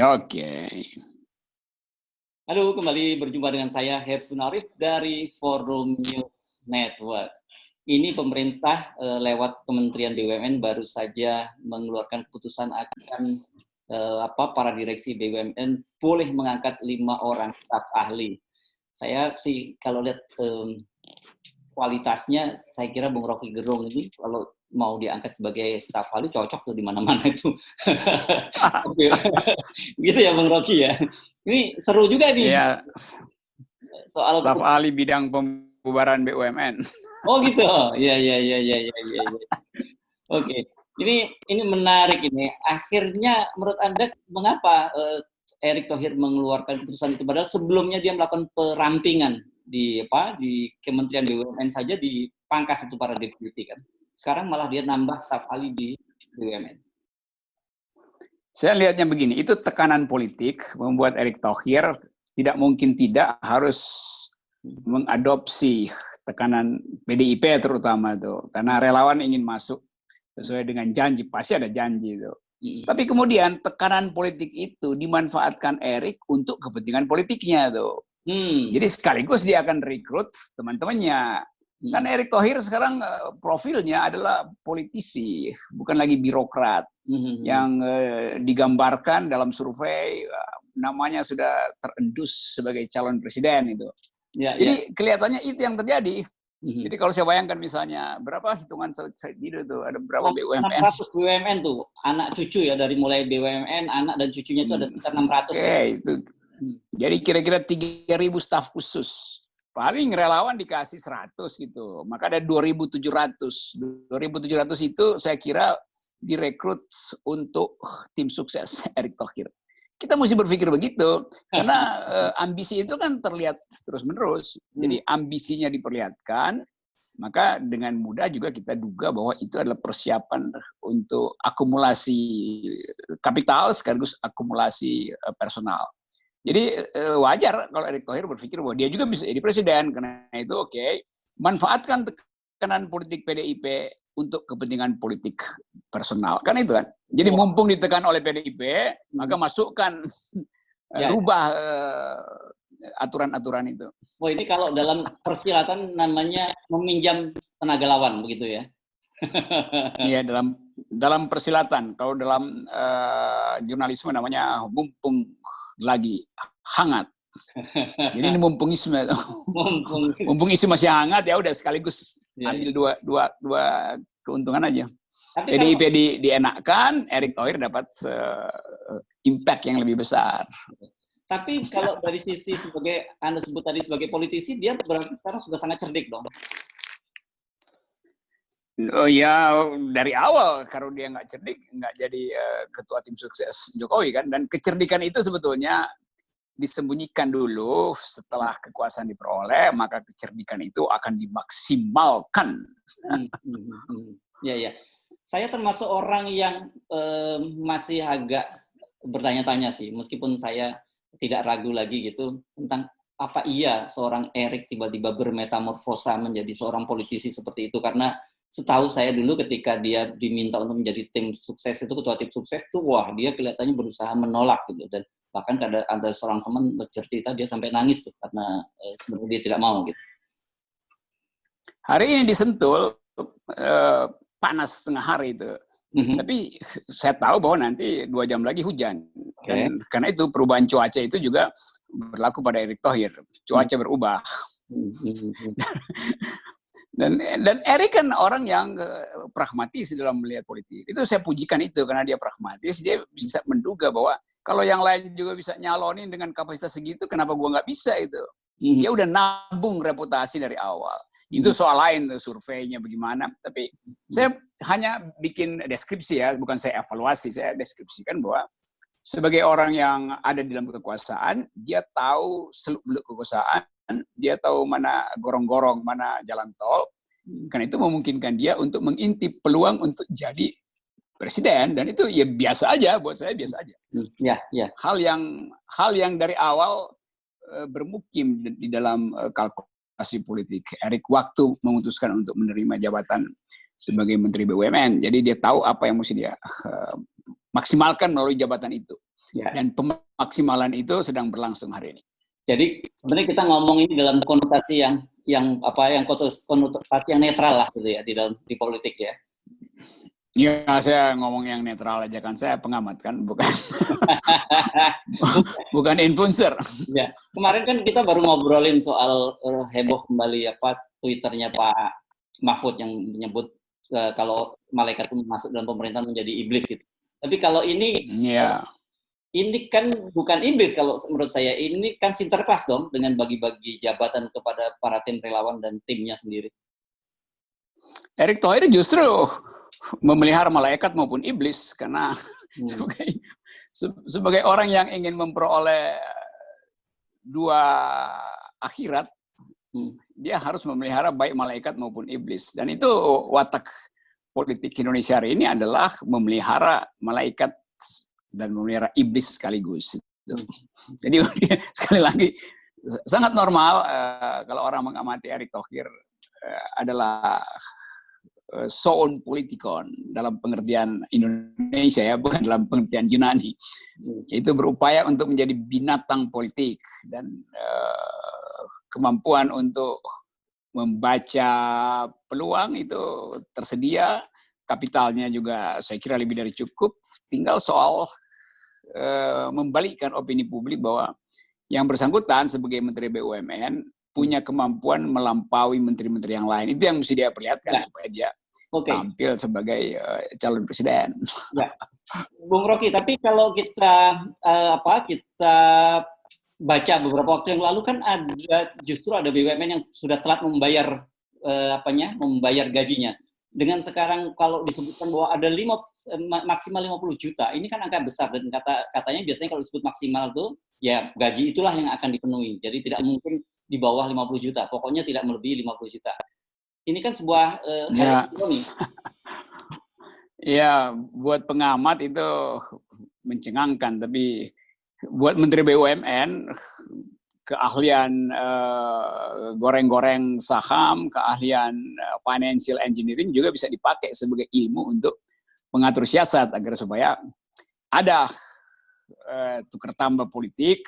Oke. Halo, kembali berjumpa dengan saya Hersun Arif dari Forum News Network. Ini pemerintah lewat Kementerian BUMN baru saja mengeluarkan keputusan akan para direksi BUMN boleh mengangkat 5 orang staf ahli. Saya sih kalau lihat kualitasnya, saya kira Bung Rocky Gerung ini kalau mau diangkat sebagai staf ahli cocok tuh di mana-mana itu. Gitu ya Bung Rocky ya. Ini seru juga nih. Ya, soal staf ahli bidang pembubaran BUMN. Oh gitu. Iya. Oke. Ini menarik ini. Akhirnya menurut Anda mengapa Erick Thohir mengeluarkan keputusan itu padahal sebelumnya dia melakukan perampingan di Kementerian BUMN saja dipangkas itu para deputi kan. Sekarang malah dia nambah staf ahli di BUMN. Saya lihatnya begini, itu tekanan politik membuat Erick Thohir tidak mungkin tidak harus mengadopsi tekanan PDIP terutama itu, karena relawan ingin masuk sesuai dengan janji, pasti ada janji itu. Tapi kemudian tekanan politik itu dimanfaatkan Erick untuk kepentingan politiknya tuh. Jadi sekaligus dia akan rekrut teman-temannya. Kan Erick Thohir sekarang profilnya adalah politisi, bukan lagi birokrat yang digambarkan dalam survei namanya sudah terendus sebagai calon presiden itu. Jadi kelihatannya itu yang terjadi. Jadi kalau saya bayangkan misalnya berapa hitungan saya itu tuh ada berapa BUMN? 600 BUMN tuh anak cucu ya, dari mulai BUMN anak dan cucunya itu ada sekitar 600. Oke, itu. Jadi kira-kira 3.000 staf khusus. Paling relawan dikasih 100 gitu. Maka ada 2.700. 2.700 itu saya kira direkrut untuk tim sukses Erick Thohir. Kita mesti berpikir begitu. Karena ambisi itu kan terlihat terus-menerus. Jadi ambisinya diperlihatkan, maka dengan mudah juga kita duga bahwa itu adalah persiapan untuk akumulasi kapital sekaligus akumulasi personal. Jadi wajar kalau Erick Thohir berpikir bahwa dia juga bisa jadi presiden. Karena itu manfaatkan tekanan politik PDIP untuk kepentingan politik personal. Kan itu kan. Jadi mumpung ditekan oleh PDIP, maka masukkan, rubah aturan-aturan itu. Oh, ini kalau dalam persilatan namanya meminjam tenaga lawan, begitu ya? Iya, dalam persilatan. Kalau dalam jurnalisme namanya mumpung lagi hangat. Jadi ini mumpungisme. Mumpungisme masih hangat, ya udah sekaligus ambil dua keuntungan aja. Tapi PDIP dienakkan, Erick Thohir dapat impact yang lebih besar. Tapi kalau dari sisi sebagai Anda sebut tadi sebagai politisi, dia berarti sekarang sudah sangat cerdik dong. Oh ya, dari awal kalau dia nggak cerdik, nggak jadi ketua tim sukses Jokowi kan. Dan kecerdikan itu sebetulnya disembunyikan dulu. Setelah kekuasaan diperoleh, maka kecerdikan itu akan dimaksimalkan. Ya. Saya termasuk orang yang masih agak bertanya-tanya sih, meskipun saya tidak ragu lagi gitu tentang apa iya seorang Erick tiba-tiba bermetamorfosa menjadi seorang politisi seperti itu. Karena setahu saya dulu ketika dia diminta untuk menjadi tim sukses itu, ketua tim sukses tuh, wah dia kelihatannya berusaha menolak gitu. Dan bahkan ada seorang teman bercerita dia sampai nangis tuh karena sebenarnya dia tidak mau gitu. Hari ini disentul panas setengah hari itu. Tapi saya tahu bahwa nanti 2 jam lagi hujan. Dan karena itu perubahan cuaca itu juga berlaku pada Erick Thohir. Cuaca berubah. Dan Erick kan orang yang pragmatis dalam melihat politik. Itu saya pujikan itu karena dia pragmatis. Dia bisa menduga bahwa kalau yang lain juga bisa nyalonin dengan kapasitas segitu, kenapa gua nggak bisa itu? Dia udah nabung reputasi dari awal. Itu soal lain tuh, surveinya bagaimana. Tapi saya hanya bikin deskripsi ya, bukan saya evaluasi. Saya deskripsikan bahwa sebagai orang yang ada di dalam kekuasaan, dia tahu seluk-beluk kekuasaan, dia tahu mana gorong-gorong, mana jalan tol. Karena itu memungkinkan dia untuk mengintip peluang untuk jadi presiden. Dan itu ya biasa aja, buat saya biasa aja. Ya. Hal yang dari awal bermukim di dalam kalkulasi politik Erick waktu memutuskan untuk menerima jabatan sebagai Menteri BUMN. Jadi dia tahu apa yang mesti dia maksimalkan melalui jabatan itu. Ya. Dan pemaksimalan itu sedang berlangsung hari ini. Jadi sebenarnya kita ngomong ini dalam konotasi yang konotasi yang netral lah gitu ya di politik ya. Ya, saya ngomong yang netral aja kan, saya pengamat kan, bukan influencer. Ya, kemarin kan kita baru ngobrolin soal heboh kembali Twitternya Pak Mahfud yang menyebut kalau malaikat masuk dalam pemerintahan menjadi iblis gitu. Tapi kalau ini ini kan bukan iblis kalau menurut saya, ini kan sinterklas dong dengan bagi-bagi jabatan kepada para tim relawan dan timnya sendiri. Erick Thohir justru memelihara malaikat maupun iblis karena sebagai orang yang ingin memperoleh dua akhirat, dia harus memelihara baik malaikat maupun iblis. Dan itu watak politik Indonesia hari ini adalah memelihara malaikat dan memelihara iblis sekaligus. Jadi sekali lagi sangat normal kalau orang mengamati Erick Thohir adalah soon politikon dalam pengertian Indonesia ya, bukan dalam pengertian Yunani. Itu berupaya untuk menjadi binatang politik dan kemampuan untuk membaca peluang itu tersedia, kapitalnya juga saya kira lebih dari cukup. Tinggal soal membalikkan opini publik bahwa yang bersangkutan sebagai Menteri BUMN punya kemampuan melampaui menteri-menteri yang lain. Itu yang mesti dia perlihatkan supaya dia tampil sebagai calon presiden. Ya. Bung Rocky, tapi kalau kita kita baca beberapa waktu yang lalu kan justru ada BUMN yang sudah telat membayar membayar gajinya. Dengan sekarang kalau disebutkan bahwa ada maksimal 50 juta, ini kan angka besar dan katanya biasanya kalau disebut maksimal tuh ya gaji itulah yang akan dipenuhi. Jadi tidak mungkin di bawah 50 juta. Pokoknya tidak melebihi 50 juta. Ini kan sebuah ironi. Ya, buat pengamat itu mencengangkan, tapi buat Menteri BUMN keahlian goreng-goreng saham, keahlian financial engineering juga bisa dipakai sebagai ilmu untuk mengatur siasat agar supaya ada tukar tambah politik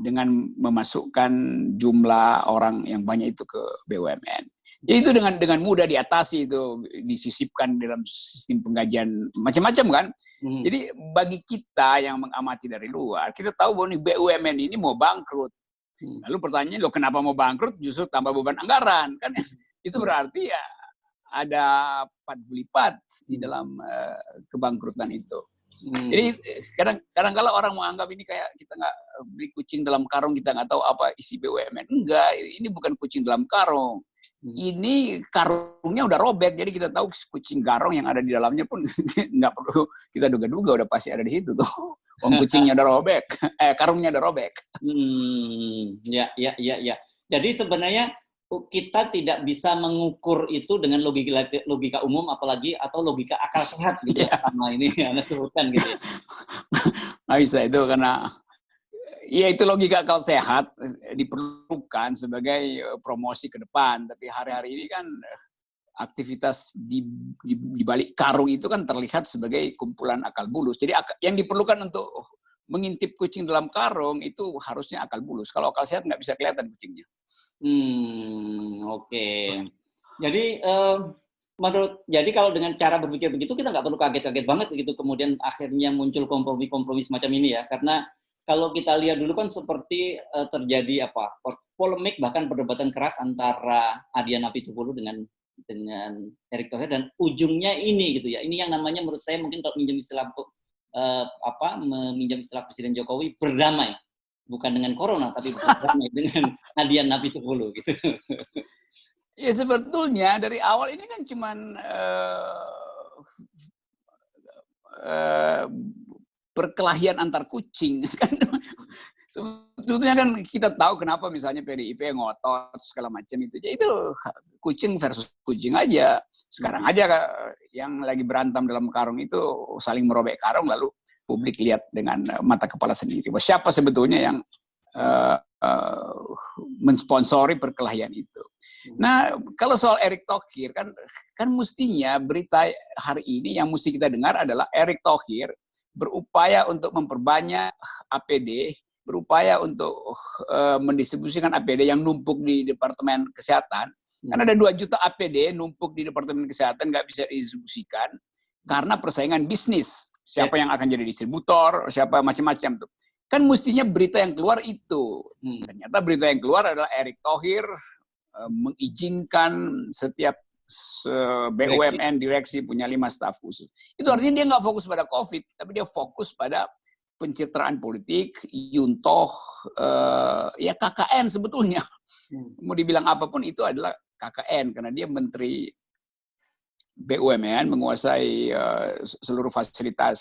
dengan memasukkan jumlah orang yang banyak itu ke BUMN. Ya itu dengan mudah diatasi, itu disisipkan dalam sistem penggajian macam-macam kan. Jadi bagi kita yang mengamati dari luar, kita tahu bahwa BUMN ini mau bangkrut. Lalu pertanyaannya, loh kenapa mau bangkrut justru tambah beban anggaran? Kan itu berarti ya ada 4 lipat di dalam kebangkrutan itu. Jadi kadang kalau orang menganggap ini kayak kita nggak beli kucing dalam karung, kita nggak tahu apa isi BUMN. Enggak, ini bukan kucing dalam karung. Ini karungnya udah robek, jadi kita tahu kucing garong yang ada di dalamnya pun nggak perlu kita duga-duga, udah pasti ada di situ tuh. Kucingnya udah robek, karungnya udah robek. Ya. Jadi sebenarnya kita tidak bisa mengukur itu dengan logika umum, apalagi atau logika akal sehat gitu sama ini Anda sebutkan gitu. Nggak bisa itu karena ya itu logika akal sehat diperlukan sebagai promosi ke depan, tapi hari-hari ini kan aktivitas di balik karung itu kan terlihat sebagai kumpulan akal bulus. Jadi yang diperlukan untuk mengintip kucing dalam karung itu harusnya akal bulus. Kalau akal sehat nggak bisa kelihatan kucingnya. Oke. Jadi jadi kalau dengan cara berpikir begitu kita nggak perlu kaget-kaget banget gitu kemudian akhirnya muncul kompromi-kompromi semacam ini ya, karena kalau kita lihat dulu kan seperti terjadi polemik bahkan perdebatan keras antara Adian Apitupulu dengan Erick Thohir dan ujungnya ini gitu ya. Ini yang namanya menurut saya mungkin kalau minjam istilah meminjam istilah Presiden Jokowi, berdamai. Bukan dengan corona, tapi berdamai dengan Adian Apitupulu gitu. Ya sebetulnya dari awal ini kan cuman perkelahian antar kucing kan. Sebetulnya kan kita tahu kenapa misalnya PDIP ngotot segala macam itu. Ya itu kucing versus kucing aja. Sekarang aja yang lagi berantem dalam karung itu saling merobek karung, lalu publik lihat dengan mata kepala sendiri. Siapa sebetulnya yang mensponsori perkelahian itu. Nah, kalau soal Erick Thohir kan mestinya berita hari ini yang mesti kita dengar adalah Erick Thohir berupaya untuk memperbanyak APD, berupaya untuk mendistribusikan APD yang numpuk di Departemen Kesehatan. Karena ada 2 juta APD numpuk di Departemen Kesehatan, nggak bisa didistribusikan karena persaingan bisnis. Siapa yang akan jadi distributor, siapa macam-macam tuh. Kan mestinya berita yang keluar itu. Ternyata berita yang keluar adalah Erick Thohir mengizinkan setiap BUMN direksi punya 5 staf khusus. Itu artinya dia nggak fokus pada COVID, tapi dia fokus pada pencitraan politik, Yuntoh, ya KKN sebetulnya. Mau dibilang apapun itu adalah KKN, karena dia menteri BUMN, menguasai seluruh fasilitas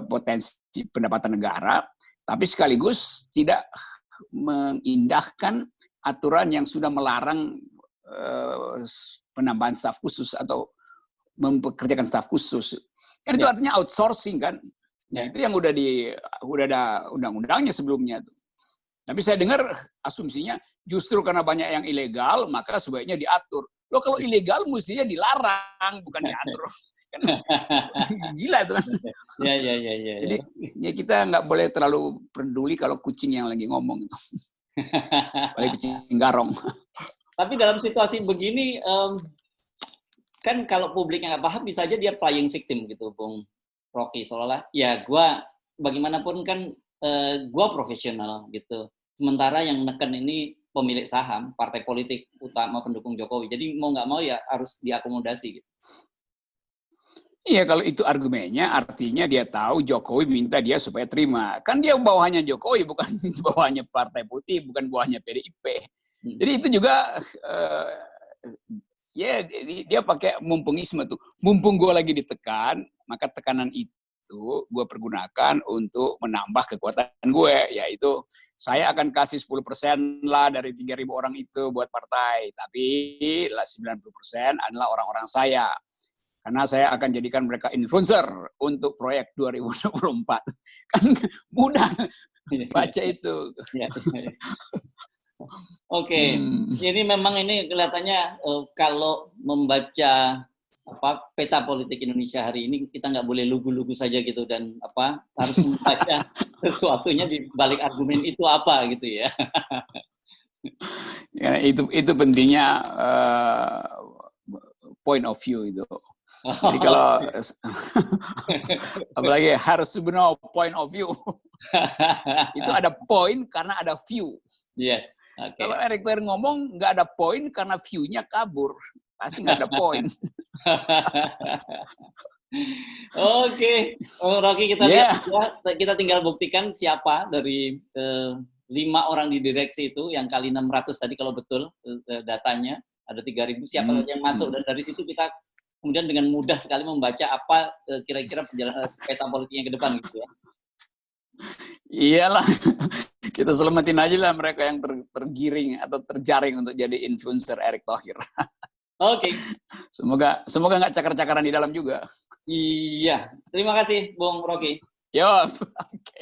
potensi pendapatan negara, tapi sekaligus tidak mengindahkan aturan yang sudah melarang penambahan staf khusus atau mempekerjakan staf khusus. Kan itu artinya outsourcing kan. Nah, itu yang udah ada undang-undangnya sebelumnya tuh. Tapi saya dengar asumsinya justru karena banyak yang ilegal, maka sebaiknya diatur. Loh, kalau ilegal mestinya dilarang, bukan diatur. Kan, gila itu kan. Ya. Jadi ya kita nggak boleh terlalu peduli kalau kucing yang lagi ngomong itu. Apalagi kucing garong. Tapi dalam situasi begini, kan kalau publiknya nggak paham, bisa aja dia playing victim gitu, Bung Rocky. Seolah-olah, ya gue bagaimanapun kan gue profesional gitu. Sementara yang neken ini pemilik saham, partai politik utama pendukung Jokowi. Jadi mau nggak mau ya harus diakomodasi gitu. Iya, kalau itu argumennya artinya dia tahu Jokowi minta dia supaya terima. Kan dia bawahannya Jokowi, bukan bawahannya partai politik, bukan bawahannya PDIP. Jadi itu juga ya dia pakai mumpungisme tuh. Mumpung gue lagi ditekan, maka tekanan itu gue pergunakan untuk menambah kekuatan gue, yaitu saya akan kasih 10% lah dari 3.000 orang itu buat partai, tapi lah 90% adalah orang-orang saya. Karena saya akan jadikan mereka influencer untuk proyek 2024. Kan mudah baca itu. Oke, jadi memang ini kelihatannya kalau membaca peta politik Indonesia hari ini, kita nggak boleh lugu-lugu saja gitu, dan harus membaca sesuatunya di balik argumen itu apa gitu ya. Ya, itu pentingnya point of view itu. Jadi kalau apalagi harus sebenarnya point of view itu ada point karena ada view. Yes. Okay. Kalau Erick Thohir ngomong nggak ada point karena view-nya kabur, pasti nggak ada point. Oke, Rocky, kita lihat ya, kita tinggal buktikan siapa dari 5 orang di direksi itu yang kali 600 tadi kalau betul datanya ada 3.000, siapa saja yang masuk, dan dari situ kita kemudian dengan mudah sekali membaca apa kira-kira peta politiknya ke depan gitu ya. Iyalah, kita selamatin aja lah mereka yang tergiring atau terjaring untuk jadi influencer Erick Thohir. Oke. Semoga nggak cakar-cakaran di dalam juga. Iya, terima kasih Bung Rocky. Yo, oke.